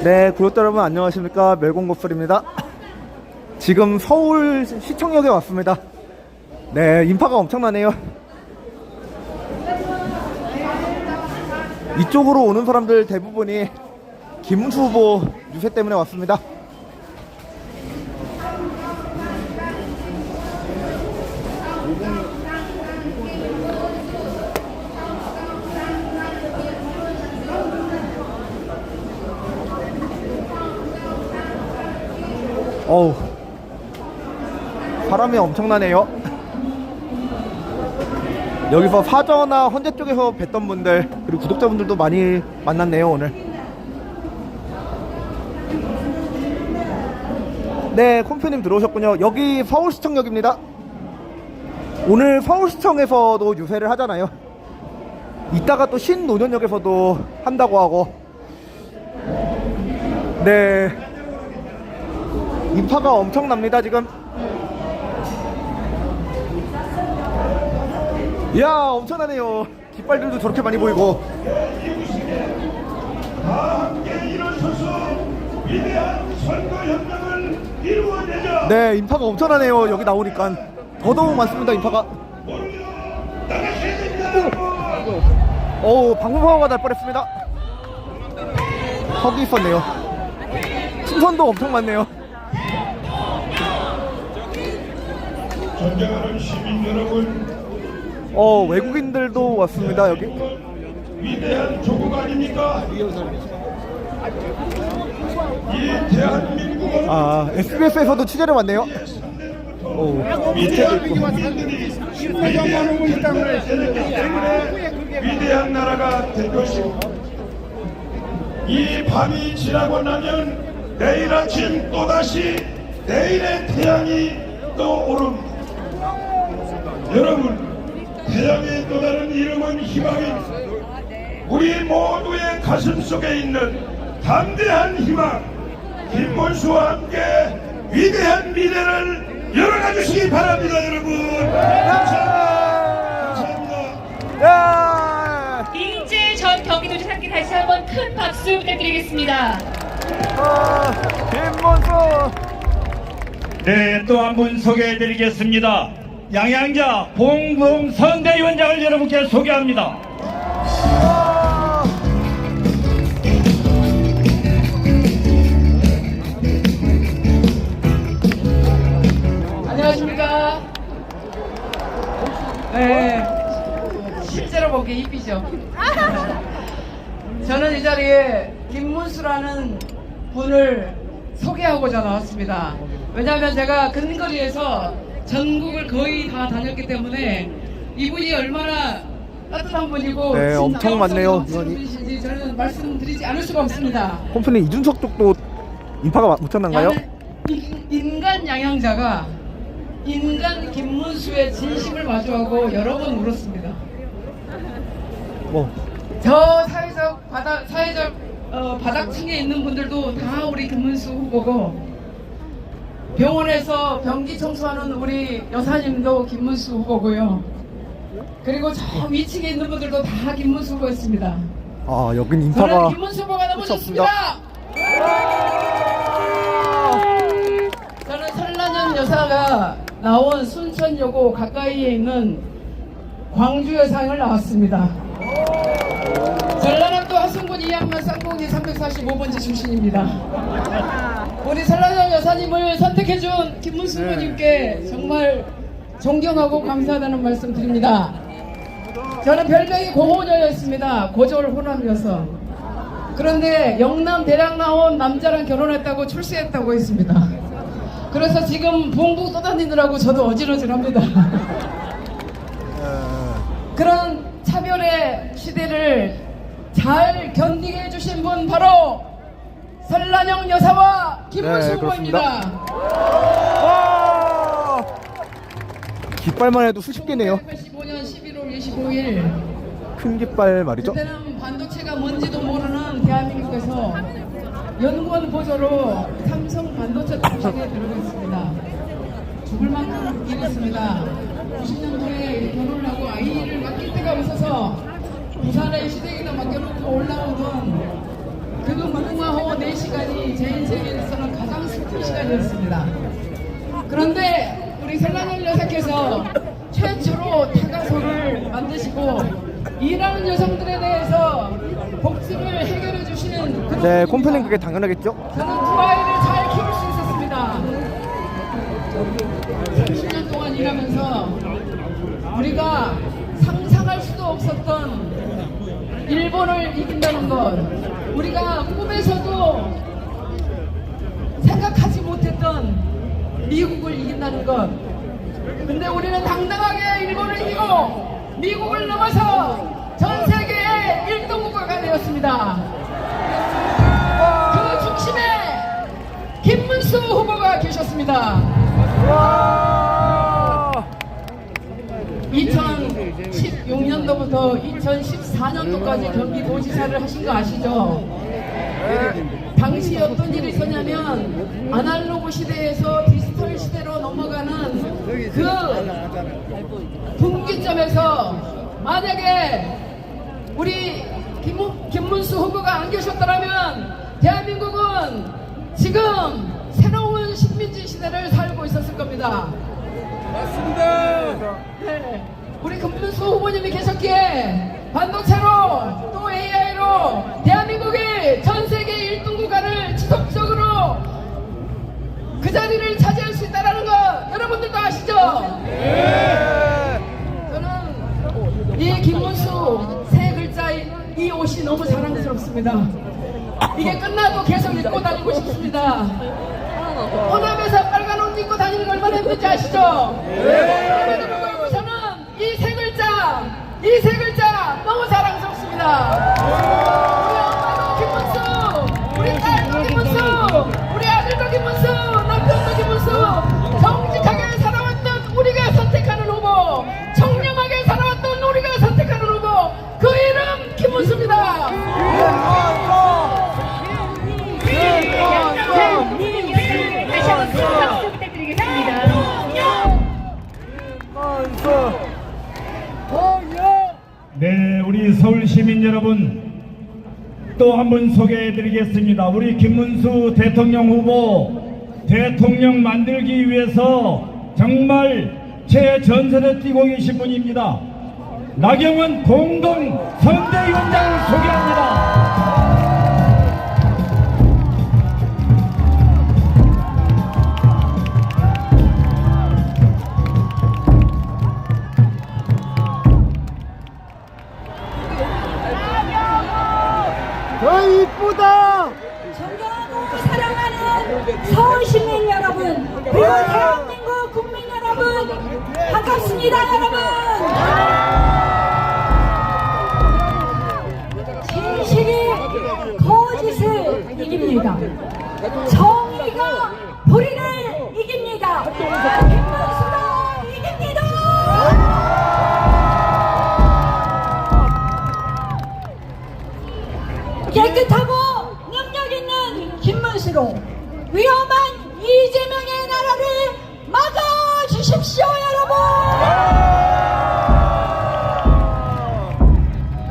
네, 구독자 여러분 안녕하십니까. 멜공고풀입니다. 지금 서울 시청역에 왔습니다. 네, 인파가 엄청나네요. 이쪽으로 오는 사람들 대부분이 김문수 후보 유세 때문에 왔습니다. 어우, 사람이 엄청나네요. 여기서 사저나 헌재 쪽에서 뵀던 분들 그리고 구독자분들도 많이 만났네요 오늘. 네, 콤표님 들어오셨군요. 여기 서울시청역입니다. 오늘 서울시청에서도 유세를 하잖아요. 이따가 또 신논현역에서도 한다고 하고. 네, 인파가 엄청납니다 지금. 이야, 엄청나네요. 깃발들도 저렇게 많이 보이고. 네, 인파가 엄청나네요. 여기 나오니까 더더욱 많습니다. 인파가. 어우, 방송사고가 날 뻔했습니다. 거기 있었네요. 신선도 엄청 많네요. 존경하는 시민 여러분, 외국인들도 왔습니다. 여기 위대한 조국 아닙니까? 이 대한민국은 SBS에서도 취재를 왔네요. 위대한 국민들이 위대한 나라가 될 것입니다. 이 밤이 지나고 나면 내일 아침 또다시 내일의 태양이 떠오릅니다. 여러분, 태양의 또 다른 이름은 희망입니다. 우리 모두의 가슴 속에 있는 담대한 희망, 김문수와 함께 위대한 미래를 열어가 주시기 바랍니다. 여러분, 감사합니다. 이인재 전 경기도지사께 다시 한번 큰 박수 부탁드리겠습니다. 김문수. 네, 또 한 분 소개해드리겠습니다. 양양자 봉봉 선대위원장을 여러분께 소개합니다. 안녕하십니까. 네, 실제로 본 게 이쁘죠. 저는 이 자리에 김문수라는 분을 소개하고자 나왔습니다. 왜냐하면 제가 근거리에서 전국을 거의 다 다녔기 때문에 이분이 얼마나 따뜻한 분이고 네, 엄청 많네요, 분이신지 저는 말씀드리지 않을 수가 없습니다. 콤프님, 이준석 쪽도 인파가 엄청난가요? 인간 양양자가 인간 김문수의 진심을 마주하고 여러 번 울었습니다. 저 사회적 바닥층에 있는 분들도 다 우리 김문수 후보고, 병원에서 변기 청소하는 우리 여사님도 김문수 후보고요. 그리고 저 위층에 있는 분들도 다 김문수 후보였습니다. 여긴 인파가 저는 김문수 후보가 너무 좋습니다. 저는 설란현 여사가 나온 순천여고 가까이에 있는 광주여상을 나왔습니다. 전라남도 하승군 이양만 쌍봉리 345번지 출신입니다. 우리 설란현 여사님을 선택해준 김문수 후보님께 정말 존경하고 감사하다는 말씀 드립니다. 저는 별명이 고호녀였습니다. 고졸 호남여서. 그런데 영남 대략 나온 남자랑 결혼했다고 출세했다고 했습니다. 그래서 지금 봉북 떠다니느라고 저도 어질어질합니다. 그런 차별의 시대를 잘 견디게 해주신 분 바로 설란영 여사와 김문수 후보입니다. 깃발만 해도 수십 개네요. 1985년 11월 25일 큰 깃발 말이죠. 그때는 반도체가 뭔지도 모르는 대한민국에서 연구원 보조로 삼성 반도체 공장에 들어갔습니다. 죽을 만큼 일했습니다. 90년도에 결혼을 하고 아이를 맡길 데가 없어서 부산에 시댁에다 맡겨놓고 올라오던 그 무궁화호 4시간 아니었습니다. 그런데 우리 설란열 여사께서 최초로 타가소를 만드시고 일하는 여성들에 대해서 복지를 해결해 주시는 그런 네, 분입니다. 콤플린 그게 당연하겠죠? 저는 두 아이를 잘 키울 수 있었습니다. 30년 동안 일하면서 우리가 상상할 수도 없었던 일본을 이긴다는 것, 우리가 꿈에서도 생각하지 못했던 미국을 이긴다는 것. 근데 우리는 당당하게 일본을 이기고 미국을 넘어서 전 세계의 1등 국가가 되었습니다. 그 중심에 김문수 후보가 계셨습니다. 2016년도부터 2014년도까지 경기도지사를 하신 거 아시죠? 당시 어떤 일이 있었냐면 아날로그 시대에서 디지털 시대로 넘어가는 그 분기점에서 만약에 우리 김문수 후보가 안 계셨더라면 대한민국은 지금 새로운 식민지 시대를 살고 있었을 겁니다. 맞습니다. 네. 우리 김문수 후보님이 계셨기에 반도체로 또 AI로 대한민국이 전 세계 1등 국가를 지속적으로 그 자리를 차지할 수 있다는 거 여러분들도 아시죠? 네. 저는 이 김문수 세 글자 이 옷이 너무 자랑스럽습니다. 이게 끝나도 계속 입고 다니고 싶습니다. 호남에서 빨간 옷 입고 다니는 거 얼마나 힘든지 아시죠? 그럼에도 불구하고 저는 이 세 글자 너무 자랑스럽습니다. 우리 엄마도 김문수, 우리 딸도 김문수, 우리 아들도 김문수, 남편도 김문수. 정직하게 살아왔던 우리가 선택하는 후보, 청렴하게 살아왔던 우리가 선택하는 후보, 그 이름 김문수입니다. 다시 한번 큰 박수 부탁드리겠습니다. 네, 우리 서울 시민 여러분, 또 한 번 소개해 드리겠습니다. 우리 김문수 대통령 후보 대통령 만들기 위해서 정말 최전선에 뛰고 계신 분입니다. 나경원 공동 선대위원장을 소개합니다. 이쁘다. 존경하고 사랑하는 서울 시민 여러분, 그리고 대한민국 국민 여러분, 반갑습니다, 여러분. 진실이 거짓을 이깁니다. 정의가 불의를 이깁니다. 김문수가 이깁니다. 깨끗하고 능력 있는 김문수로 위험한 이재명의 나라를 막아주십시오, 여러분.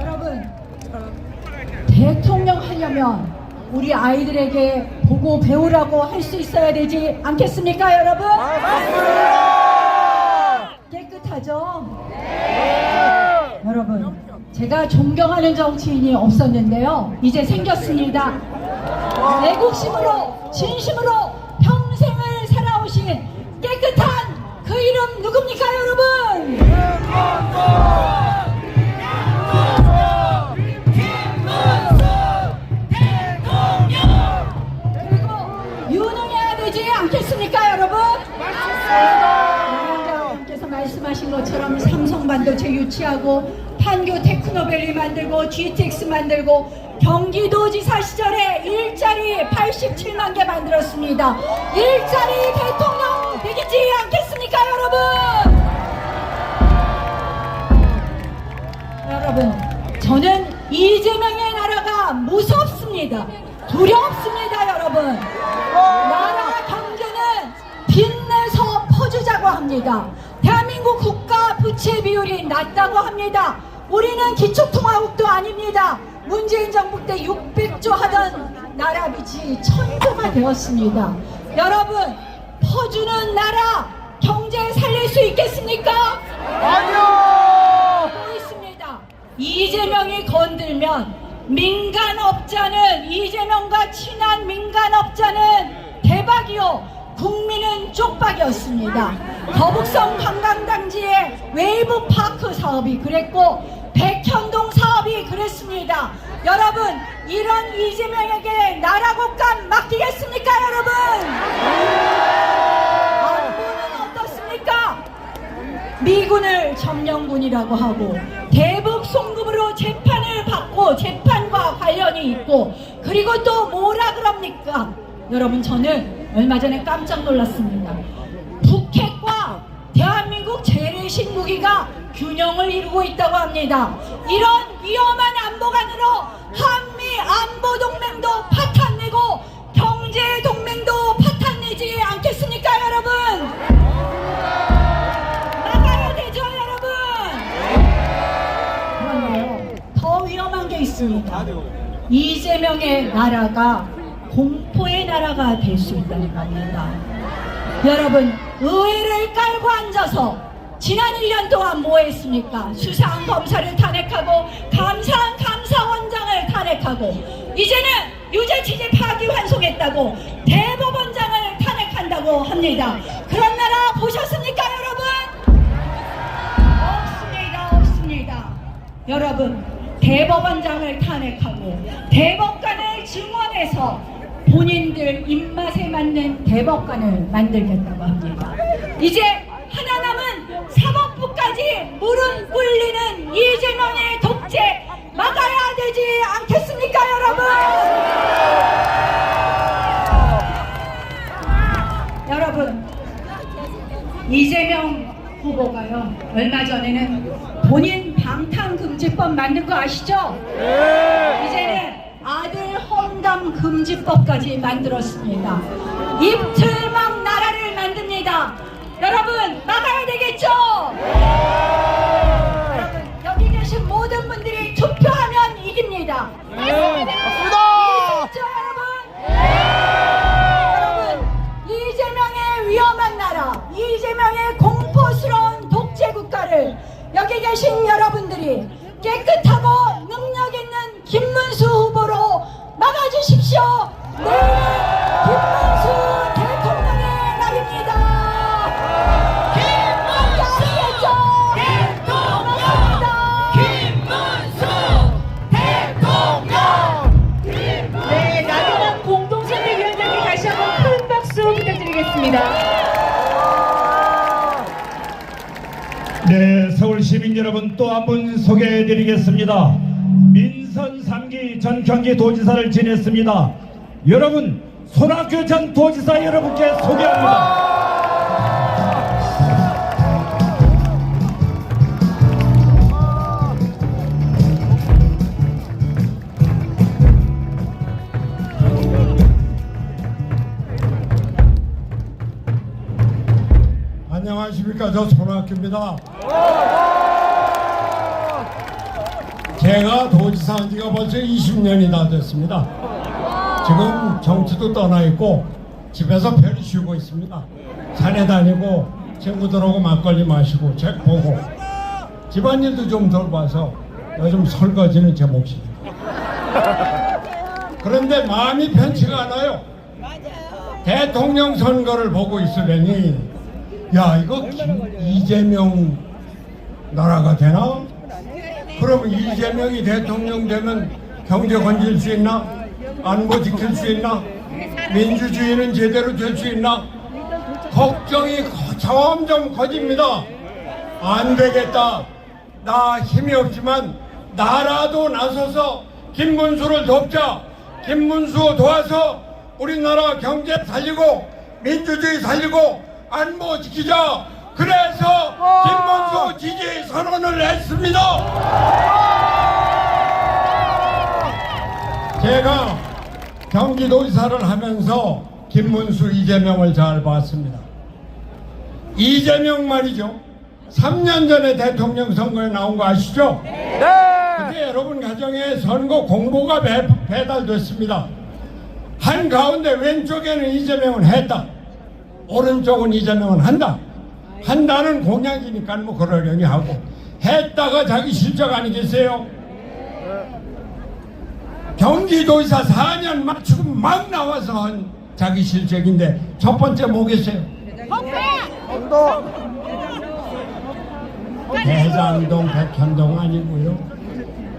여러분, 대통령 하려면 우리 아이들에게 보고 배우라고 할 수 있어야 되지 않겠습니까, 여러분? 깨끗하죠? 네. 여러분, 제가 존경하는 정치인이 없었는데요, 이제 생겼습니다. 애국심으로 진심으로 평생을 살아오신 깨끗한 그 이름 누굽니까, 여러분? 그리고 유능해야 되지 않겠습니까, 여러분? 여러분께서 말씀하신 것처럼 삼성반도체 유치하고 판교 테크노밸리 만들고 GTX 만들고 경기도지사 시절에 일자리 87만 개 만들었습니다. 일자리 대통령 되겠지 않겠습니까, 여러분? 여러분, 저는 이재명의 나라가 무섭습니다. 두렵습니다, 여러분. 나라 경제는 빚내서 퍼주자고 합니다. 대한민국 국가 부채 비율이 낮다고 합니다. 우리는 기초통화국도 아닙니다. 문재인 정부 때 600조 하던 나라 빚이 1000조가 되었습니다. 여러분, 퍼주는 나라 경제 살릴 수 있겠습니까? 아니요. 또 있습니다. 이재명이 건들면 민간업자는, 이재명과 친한 민간업자는 대박이요, 국민은 쪽박이었습니다. 거북선 관광단지의 웨이브파크 사업이 그랬고 백현동 사업이 그랬습니다. 여러분, 이런 이재명에게 나라 국감 맡기겠습니까, 여러분? 안보는 어떻습니까? 미군을 점령군이라고 하고 대북 송금으로 재판을 받고 재판과 관련이 있고, 그리고 또 뭐라 그럽니까? 여러분, 저는 얼마 전에 깜짝 놀랐습니다. 북핵과 대한민국 재래식 무기가 균형을 이루고 있다고 합니다. 이런 위험한 안보관으로 한미 안보 동맹도 파탄내고 경제 동맹도 파탄내지 않겠습니까, 여러분? 나가야 되죠, 여러분? 그런데요, 더 위험한 게 있습니다. 이재명의 나라가 공포의 나라가 될 수 있다는 겁니다. 여러분, 의회를 깔고 앉아서 지난 1년 동안 뭐 했습니까? 수사한 검사를 탄핵하고 감사한 감사원장을 탄핵하고, 이제는 유죄취재 파기환송했다고 대법원장을 탄핵한다고 합니다. 그런 나라 보셨습니까, 여러분? 없습니다, 없습니다. 여러분, 대법원장을 탄핵하고 대법관을 증원해서 본인들 입맛에 맞는 대법관을 만들겠다고 합니다. 이제 하나 남은 사법부까지 무릎 꿇리는 이재명의 독재 막아야 되지 않겠습니까, 여러분? 여러분, 이재명 후보가요, 얼마 전에는 본인 방탄금지법 만든 거 아시죠? 이제는 아들 험담 금지법까지 만들었습니다. 입틀막 나라를 만듭니다. 여러분, 막아야 되겠죠? 여러분, 여기 계신 모든 분들이 투표하면 이깁니다. 맞습니다. 이기겠죠, 여러분? 여러분, 이재명의 위험한 나라, 이재명의 공포스러운 독재 국가를 여기 계신 여러분들이 깨끗하고 능력 있는 김문수 후보로 막아주십시오. 내일은 김문수 대통령의 날입니다. 아시겠죠? 네, 나경원 공동선대위원장님 다시 한번 큰 박수 부탁드리겠습니다. 네, 서울 시민 여러분, 또 한 분 소개해드리겠습니다. 민선 3기 전 경기도지사를 지냈습니다. 여러분, 손학규 전 도지사 여러분께 소개합니다. 안녕하십니까. 저 손학규입니다. 제가 도지사 한 지가 벌써 20년이 다 됐습니다. 지금 정치도 떠나 있고 집에서 편히 쉬고 있습니다. 산에 다니고 친구들하고 막걸리 마시고 책 보고 집안일도 좀 돌봐서 요즘 설거지는 제 몫입니다. 그런데 마음이 편치가 않아요. 대통령 선거를 보고 있으려니, 야, 이거 이재명 나라가 되나? 그럼 이재명이 대통령 되면 경제 건질 수 있나? 안보 지킬 수 있나? 민주주의는 제대로 될 수 있나? 걱정이 점점 커집니다. 안 되겠다. 나 힘이 없지만 나라도 나서서 김문수를 돕자. 김문수 도와서 우리나라 경제 살리고 민주주의 살리고 안보 지키자. 그래서 김문수 지지 선언을 했습니다. 제가 경기도지사를 하면서 김문수, 이재명을 잘 봤습니다. 이재명 말이죠. 3년 전에 대통령 선거에 나온 거 아시죠? 그때 여러분 가정에 선거 공보가 배달됐습니다. 한가운데 왼쪽에는 이재명은 했다, 오른쪽은 이재명은 한다. 한다는 공약이니까 뭐 그러려니 하고, 했다가 자기 실적 아니겠어요? 경기도지사 4년 맞추고 막 나와서 한 자기 실적인데 첫 번째 뭐겠어요? 대장동 백현동 아니고요,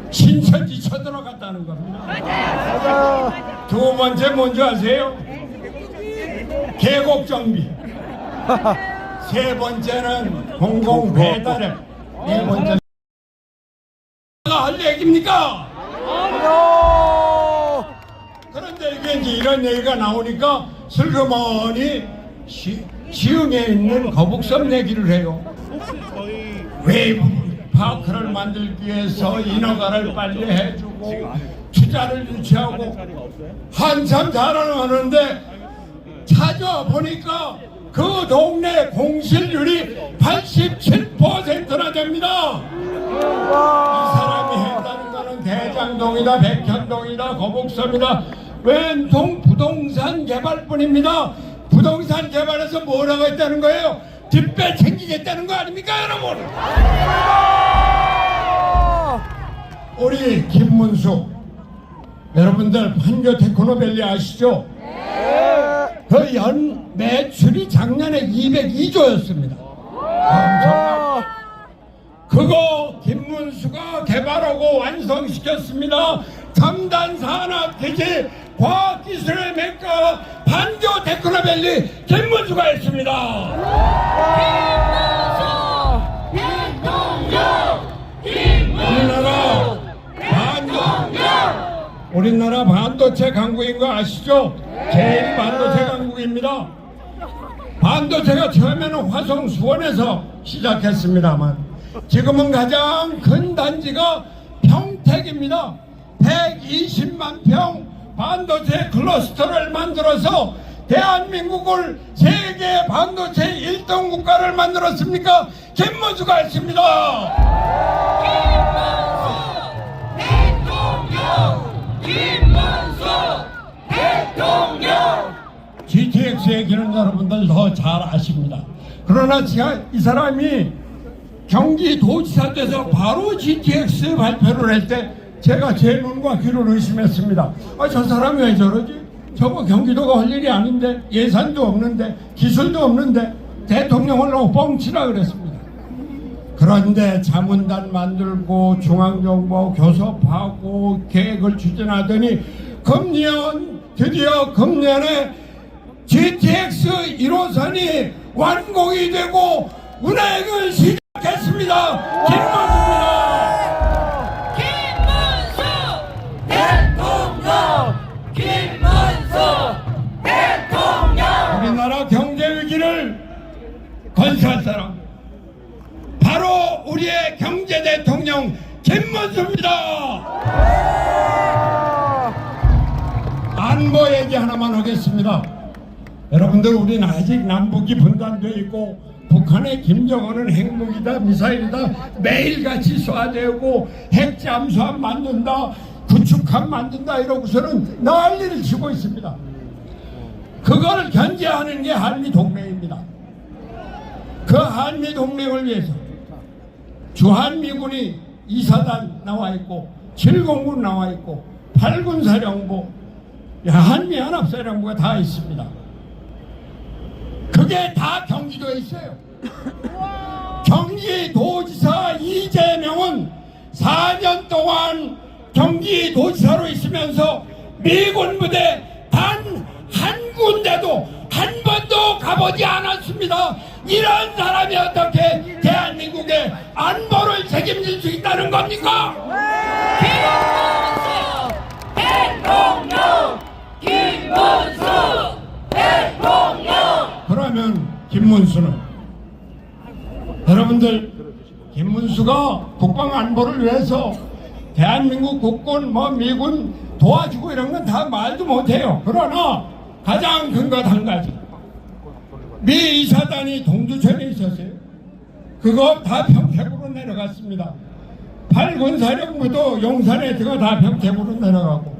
신천지 쳐들어갔다는 겁니다. 두 번째 뭔지 아세요? 계곡 정비. 세 번째는 공공 배달앱. 네 번째는 할 얘기입니까? 그런데 이게 이제 이런 얘기가 나오니까 슬그머니 시흥에 있는 거북섬 얘기를 해요. 웨이브 파크를 만들기 위해서 인허가를 빨리 해주고 투자를 유치하고 한참 자랑하는데 찾아보니까 그 동네 공실률이 87%나 됩니다. 이 사람이 했다는 거는 대장동이다, 백현동이다, 거북섬이다, 왼통 부동산 개발뿐입니다. 부동산 개발에서 뭐라고 했다는 거예요? 뒷배 챙기겠다는 거 아닙니까, 여러분? 우리 김문수, 여러분들 판교 테크노밸리 아시죠? 그 연 매출이 작년에 202조였습니다. 그거 김문수가 개발하고 완성시켰습니다. 첨단 산업 기지 과학기술의 메카 판교 테크노밸리 김문수가 했습니다. 우리나라 반도체 강국인 거 아시죠? 제일 반도체 강국입니다. 반도체가 처음에는 화성 수원에서 시작했습니다만 지금은 가장 큰 단지가 평택입니다. 120만 평 반도체 클러스터를 만들어서 대한민국을 세계 반도체 1등 국가를 만들었습니까? 김문수가 했습니다. 김문수 대통령! GTX 얘기는 여러분들 더 잘 아십니다. 그러나 제가 이 사람이 경기도지사 돼서 바로 GTX 발표를 할 때 제가 제 눈과 귀를 의심했습니다. 저 사람이 왜 저러지? 저거 경기도가 할 일이 아닌데, 예산도 없는데, 기술도 없는데 대통령 하려고 뻥치라 그랬습니다. 그런데 자문단 만들고 중앙정부 교섭하고 계획을 추진하더니 드디어 금년에 GTX 1호선이 완공이 되고 운행을 시작했습니다. 김문수입니다. 김문수 대통령! 김문수 대통령! 우리나라 경제 위기를 건설할 사람 바로 우리의 경제 대통령 김문수입니다. 안보 얘기 하나만 하겠습니다. 여러분들, 우리는 아직 남북이 분단되어 있고 북한의 김정은은 핵무기다, 미사일이다, 매일같이 쏴대고 핵 잠수함 만든다, 구축함 만든다 이러고서는 난리를 치고 있습니다. 그걸 견제하는 게 한미동맹입니다. 그 한미동맹을 위해서 주한미군이 2사단 나와 있고 7공군 나와 있고 8군사령부, 한미연합사령부가 다 있습니다. 그게 다 경기도에 있어요. 경기도지사 이재명은 4년 동안 경기도지사로 있으면서 미군 부대 단 한 군데도 한 번도 가보지 않았습니다. 이런 사람이 어떻게 대한민국의 안보를 책임질 수 있다는 겁니까? 김문수 대통령! 김문수 대통령! 그러면 김문수는, 여러분들, 김문수가 국방 안보를 위해서 대한민국 국군, 미군 도와주고 이런 건 다 말도 못해요. 그러나 가장 큰 것 한 가지, 미 2사단이 동두천에 있었어요. 그거 다 평택으로 내려갔습니다. 8군사령부도 용산에 들어가 다 평택으로 내려가고,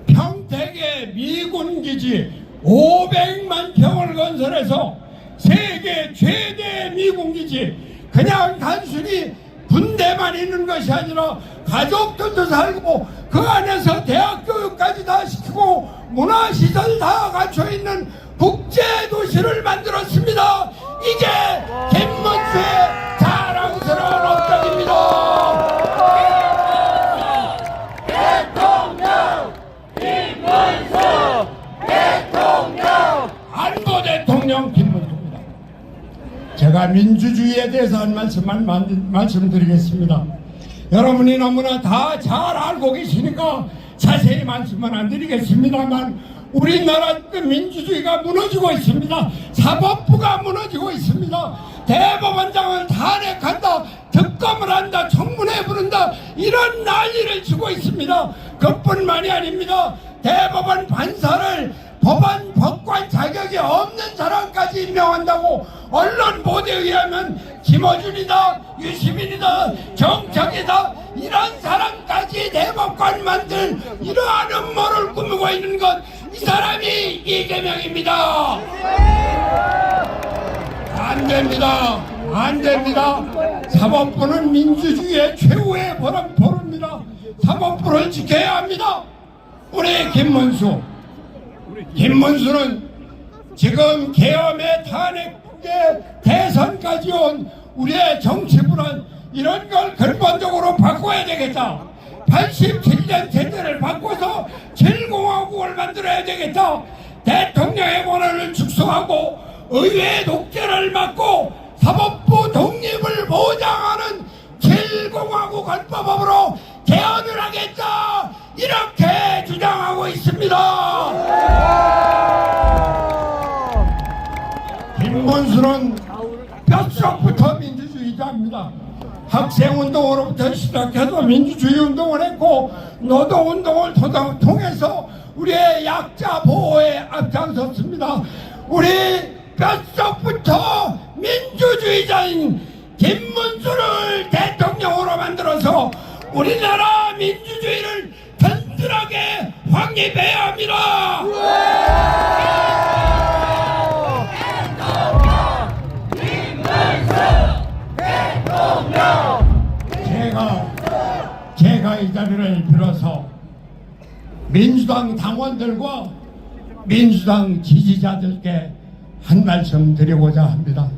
평택 전세계 미군 기지 500만 평을 건설해서 세계 최대 미군 기지, 그냥 단순히 군대만 있는 것이 아니라 가족들도 살고 그 안에서 대학 교육까지 다 시키고 문화시설 다 갖춰 있는 국제도시를 만들었습니다. 이게 김문수의 자랑스러운 업적입니다. 안보 대통령 김문수입니다. 제가 민주주의에 대해서 한 말씀만 말씀드리겠습니다. 여러분이 너무나 다 잘 알고 계시니까 자세히 말씀은 안 드리겠습니다만, 우리나라 민주주의가 무너지고 있습니다. 사법부가 무너지고 있습니다. 대법원장을 탄핵한다, 특검을 한다, 청문회 부른다, 이런 난리를 치고 있습니다. 그뿐만이 아닙니다. 대법원 판사를 법관 자격이 없는 사람까지 임명한다고 언론 보도에 의하면 김어준이다, 유시민이다, 정청이다, 이런 사람까지 대법관 만들 이러한 음모를 꾸미고 있는 것, 이 사람이 이재명입니다. 안 됩니다. 안 됩니다. 사법부는 민주주의의 최후의 보루입니다. 사법부를 지켜야 합니다. 우리 김문수는 지금 계엄의 탄핵에 대선까지 온 우리의 정치 불안, 이런 걸 근본적으로 바꿔야 되겠다. 87년 세대를 바꿔서 7공화국을 만들어야 되겠다. 대통령의 권한을 축소하고 의회의 독재를 막고 사법부 독립을 보장하는 7공화국 헌법으로 개헌을 하겠다, 이렇게 주장하고 있습니다. 김문수는 뼛속부터 민주주의자입니다. 학생운동으로부터 시작해서 민주주의 운동을 했고 노동운동을 통해서 우리의 약자 보호에 앞장섰습니다. 우리 뼛속부터 민주주의자인 김문수를 대통령으로 만들어서 우리나라 민주주의를 든든하게 확립해야 합니다. 제가 이 자리를 빌어서 민주당 당원들과 민주당 지지자들께 한 말씀 드리고자 합니다.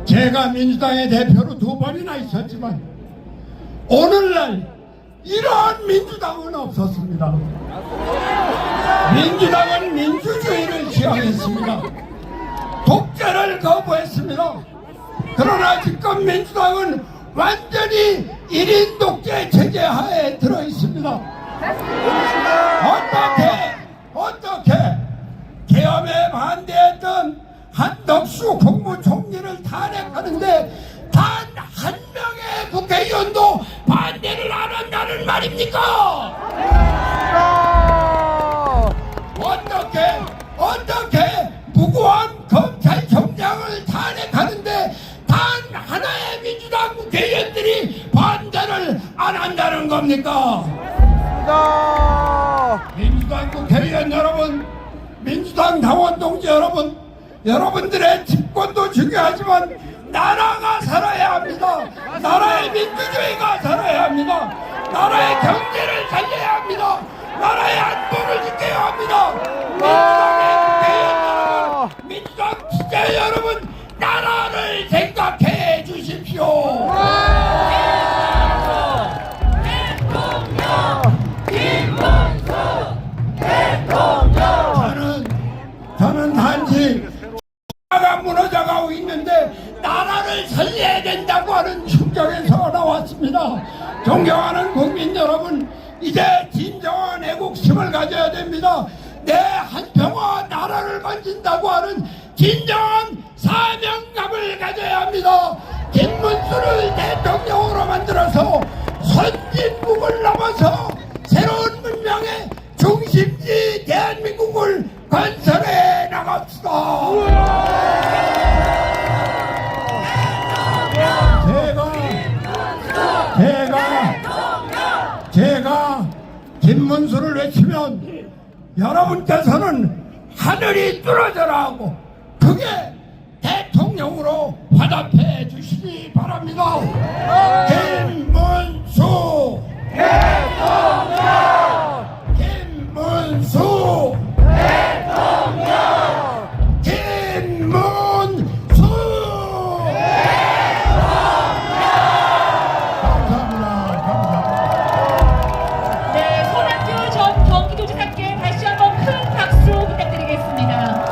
제가 민주당의 대표로 2번이나 있었지만 오늘날 이러한 민주당은 없었습니다. 민주당은 민주주의를 지향했습니다. 독재를 거부했습니다. 그러나 지금 민주당은 완전히 1인 독재 체제 하에 들어 있습니다. 어떻게 계엄에 반대했던 한덕수 국무총리를 탄핵하는데 단 한 명의 국회의원도 반대를 안 한다는 말입니까? 어떻게 무고한 검찰총장을 탄핵하는데 단 하나의 민주당 국회의원들이 반대를 안 한다는 겁니까? 민주당 국회의원 여러분, 민주당 당원 동지 여러분, 여러분들의 집권도 중요하지만 나라가 살아야 합니다. 나라의 민주주의가 살아야 합니다. 나라의 경제를 살려야 합니다. 나라의 안보를 지켜야 합니다. 민주당의 국회의원 여러분, 민주당 지자 여러분, 나라를 생각해 주십시오. 저는 단지 나라가 무너져가고 있는데 나라를 살려야 된다고 하는 충격에서 나왔습니다. 존경하는 국민 여러분, 이제 진정한 애국심을 가져야 됩니다. 내 한평화 나라를 건진다고 하는 진정한 사명감을 가져야 합니다. 김문수를 대통령으로 만들어서 선진국을 넘어서 새로운 문명의 중심지 대한민국을 건설해 나갑시다. 제가 김문수를 외치면 여러분께서는 하늘이 뚫어져라 하고 그게 대통령으로 화답해 주시기 바랍니다. 김문수 대통령! 김문수 대통령! 김문수 네, 손학규 전 경기도지사께 다시 한번 큰 박수 부탁드리겠습니다.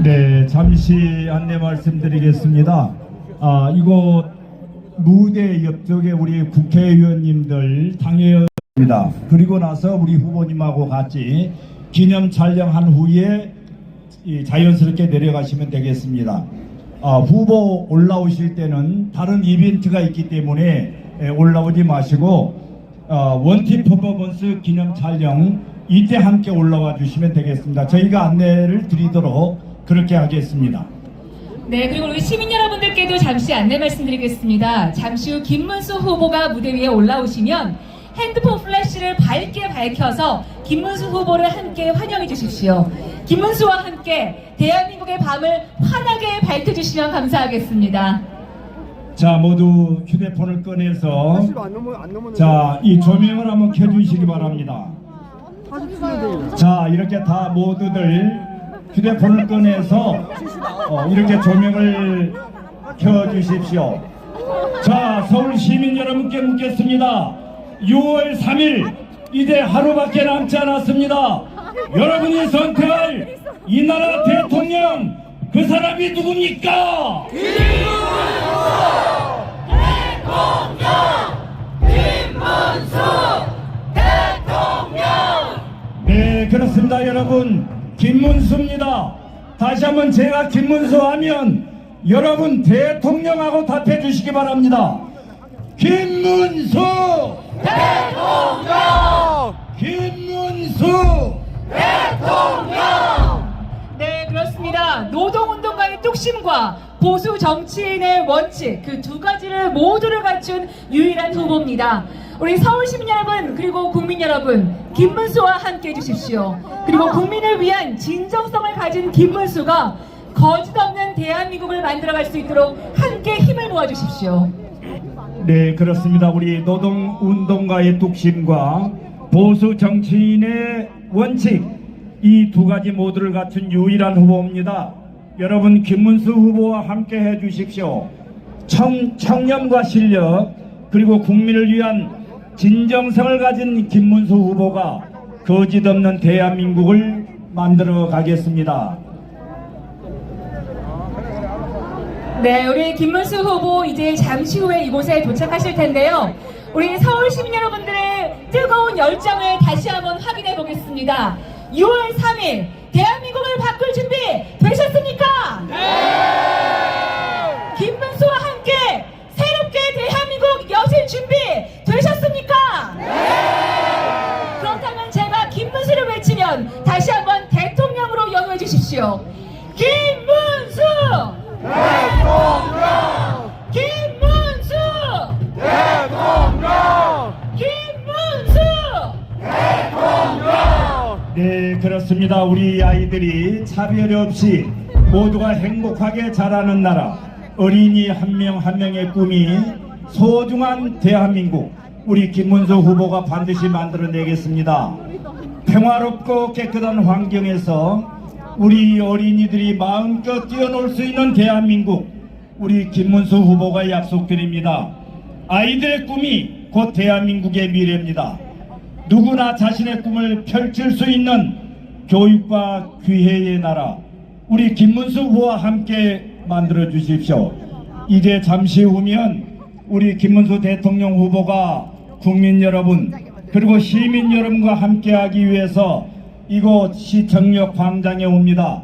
네, 잠시 안내 말씀드리겠습니다. 이곳 무대 옆쪽에 우리 국회의원님들 당회의원입니다. 그리고 나서 우리 후보님하고 같이 기념 촬영한 후에 자연스럽게 내려가시면 되겠습니다. 후보 올라오실 때는 다른 이벤트가 있기 때문에 올라오지 마시고 원팀 퍼포먼스 기념 촬영 이때 함께 올라와 주시면 되겠습니다. 저희가 안내를 드리도록 그렇게 하겠습니다. 네, 그리고 우리 시민 여러분들께도 잠시 안내 말씀드리겠습니다. 잠시 후 김문수 후보가 무대 위에 올라오시면 핸드폰 플래시를 밝게 밝혀서 김문수 후보를 함께 환영해 주십시오. 김문수와 함께 대한민국의 밤을 환하게 밝혀주시면 감사하겠습니다. 자, 모두 휴대폰을 꺼내서 자, 이 조명을 한번 켜주시기 바랍니다. 자, 이렇게 다 모두들 휴대폰을 꺼내서 이렇게 조명을 켜주십시오. 자, 서울 시민 여러분께 묻겠습니다. 6월 3일 이제 하루밖에 남지 않았습니다. 여러분이 선택할 이 나라 대통령 그 사람이 누굽니까? 네, 그렇습니다. 여러분, 김문수입니다. 다시 한번 제가 김문수 하면 여러분 대통령하고 답해 주시기 바랍니다. 김문수 대통령! 김문수 대통령! 네, 그렇습니다. 노동운동가의 뚝심과 보수 정치인의 원칙 그 두 가지를 모두를 갖춘 유일한 후보입니다. 우리 서울 시민 여러분 그리고 국민 여러분 김문수와 함께 해주십시오. 그리고 국민을 위한 진정성을 가진 김문수가 거짓 없는 대한민국을 만들어갈 수 있도록 함께 힘을 모아주십시오. 네, 그렇습니다. 우리 노동운동가의 뚝심과 보수 정치인의 원칙 이 두 가지 모두를 갖춘 유일한 후보입니다. 여러분 김문수 후보와 함께 해주십시오. 청렴과 실력 그리고 국민을 위한 진정성을 가진 김문수 후보가 거짓 없는 대한민국을 만들어 가겠습니다. 네, 우리 김문수 후보 이제 잠시 후에 이곳에 도착하실 텐데요. 우리 서울 시민 여러분들의 뜨거운 열정을 다시 한번 확인해 보겠습니다. 6월 3일 대한민국을 바꿀 준비 되셨습니까? 네! 김문수와 함께 새롭게 대한민국 여실 준비 되셨습니까? 네! 그렇다면 제가 김문수를 외치면 다시 한번 대통령으로 연호해 주십시오. 김문수! 대통령! 김문수! 대통령! 김문수! 대통령! 네, 그렇습니다. 우리 아이들이 차별 없이 모두가 행복하게 자라는 나라 어린이 한 명 한 명의 꿈이 소중한 대한민국 우리 김문수 후보가 반드시 만들어내겠습니다. 평화롭고 깨끗한 환경에서 우리 어린이들이 마음껏 뛰어놀 수 있는 대한민국 우리 김문수 후보가 약속드립니다. 아이들의 꿈이 곧 대한민국의 미래입니다. 누구나 자신의 꿈을 펼칠 수 있는 교육과 기회의 나라 우리 김문수 후보와 함께 만들어 주십시오. 이제 잠시 후면 우리 김문수 대통령 후보가 국민 여러분 그리고 시민 여러분과 함께하기 위해서 이곳 시청역 광장에 옵니다.